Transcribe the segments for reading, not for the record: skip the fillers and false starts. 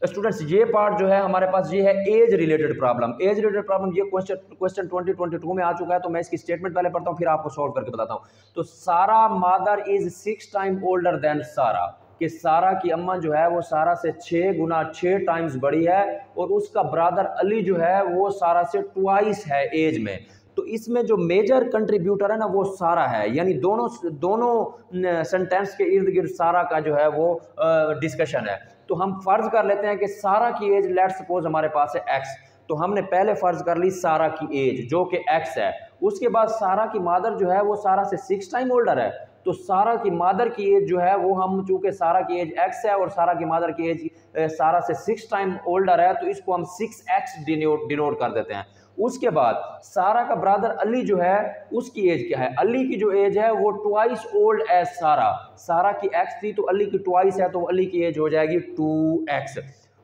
Students ये part जो है हमारे पास ये है age related problem. Age related problem ये क्वेश्चन 2022 में आ चुका है, तो मैं इसकी स्टेटमेंट पहले पढ़ता हूँ फिर आपको सॉल्व करके बताता हूँ। तो सारा mother is 6 time older than सारा, कि सारा की अम्मा जो है वो सारा से 6 टाइम्स बड़ी है, और उसका ब्रदर अली जो है वो सारा से ट्वाइस है एज में। तो इसमें जो मेजर कंट्रीब्यूटर है ना वो सारा है, यानी दोनों सेंटेंस के इर्द गिर्द सारा का जो है वो डिस्कशन है। तो हम फर्ज कर लेते हैं कि सारा की एज लेट्स सपोज हमारे पास है एक्स, तो हमने पहले फर्ज कर ली सारा की एज जो कि एक्स है। उसके बाद सारा की मादर जो है वो सारा से 6 टाइम ओल्डर है, तो सारा की मादर की एज जो है वो हम चूंकि सारा की एज एक्स है और सारा की मादर की एज सारा से 6 टाइम ओल्डर है, तो इसको हम 6x डिनोट कर देते हैं। उसके बाद सारा का ब्रदर अली जो है उसकी एज क्या है, अली की जो एज है वो ट्वाइस ओल्ड एज सारा। सारा की एक्स थी तो अली की ट्वाइस है, तो अली की एज हो जाएगी 2x।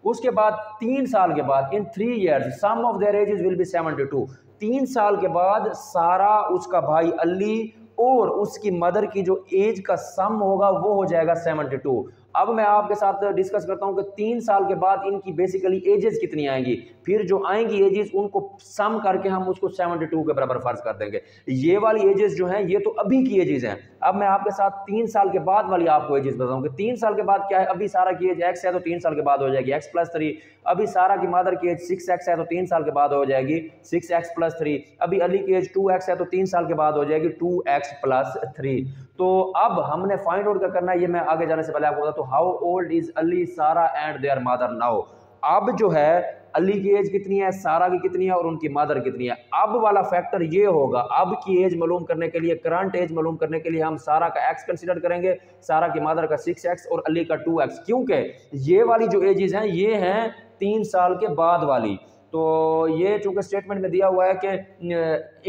उसके बाद 3 साल के बाद in 3 years sum of their ages will be 72। 3 साल के बाद सारा, उसका भाई अली और उसकी मदर की जो एज का सम होगा वो हो जाएगा 72। अब मैं आपके साथ डिस्कस करता हूं कि 3 साल के बाद इनकी बेसिकली एजेस कितनी आएंगी, फिर जो आएंगी एजेस उनको सम करके हम उसको 72 के बराबर फर्ज कर देंगे। ये वाली एजेस जो हैं ये तो अभी की एजेस हैं। अब मैं आपके साथ 3 साल के बाद वाली आपको एजेस बताऊंगा। 3 साल के बाद क्या है, अभी सारा की एज x है तो 3 साल के बाद हो जाएगी x + 3। अभी सारा की मदर की एज 6x है तो 3 साल के बाद हो जाएगी 6x + 3। अभी अली की एज 2x है तो 3 साल के बाद हो जाएगी 2x + 3। तो अब हमने फाइंड आउट क्या करना है, ये मैं आगे जाने से पहले आपको बता, तो हाउ ओल्ड इज अली, सारा एंड देयर मदर नाउ। अब जो है अली की एज कितनी है, सारा की कितनी है और उनकी मदर कितनी है। अब वाला फैक्टर ये होगा, अब की एज मालूम करने के लिए, करंट एज मालूम करने के लिए हम सारा का x कंसीडर करेंगे, सारा की मदर का 6x और अली का 2x, क्योंकि ये वाली जो एजेस हैं ये हैं 3 साल के बाद वाली। तो ये चूंकि स्टेटमेंट में दिया हुआ है कि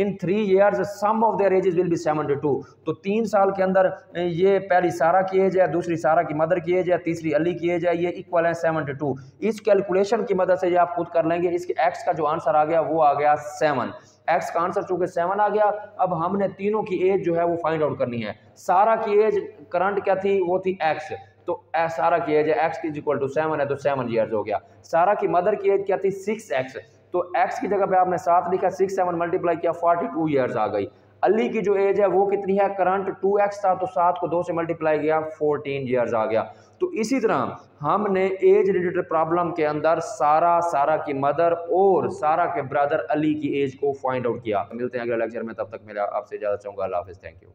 in 3 years sum of their ages will be 72, तो 3 साल के अंदर ये पहली सारा की एज है, दूसरी सारा की मदर की एज है, तीसरी अली की एज है, ये इक्वल है 72। इस कैलकुलेशन की मदद से ये आप खुद कर लेंगे। इसके एक्स का जो आंसर आ गया वो आ गया 7। एक्स का आंसर चूंकि 7 आ गया, अब हमने तीनों की एज जो है वो फाइंड आउट करनी है। सारा की एज करंट क्या थी, वो थी एक्स, तो सारा की एज है x = 7 है तो 7 ईयर्स हो गया। सारा की मदर की एज क्या थी 6x, तो x की जगह पे आपने 7 लिखा, 6 7 मल्टीप्लाई किया 42 ईयर्स आ गई। अली की जो एज है वो कितनी है, करंट 2x था तो 7 को 2 से मल्टीप्लाई किया 14 ईयर्स आ गया। तो इसी तरह हमने एज रिलेटेड प्रॉब्लम के अंदर सारा, सारा की मदर और सारा के ब्रदर अली की एज को फाइंड आउट किया। मिलते हैं अगले लेक्चर में, तब तक मैं आपसे इजाजत चाहूंगा। अल्लाह हाफिज़, थैंक यू।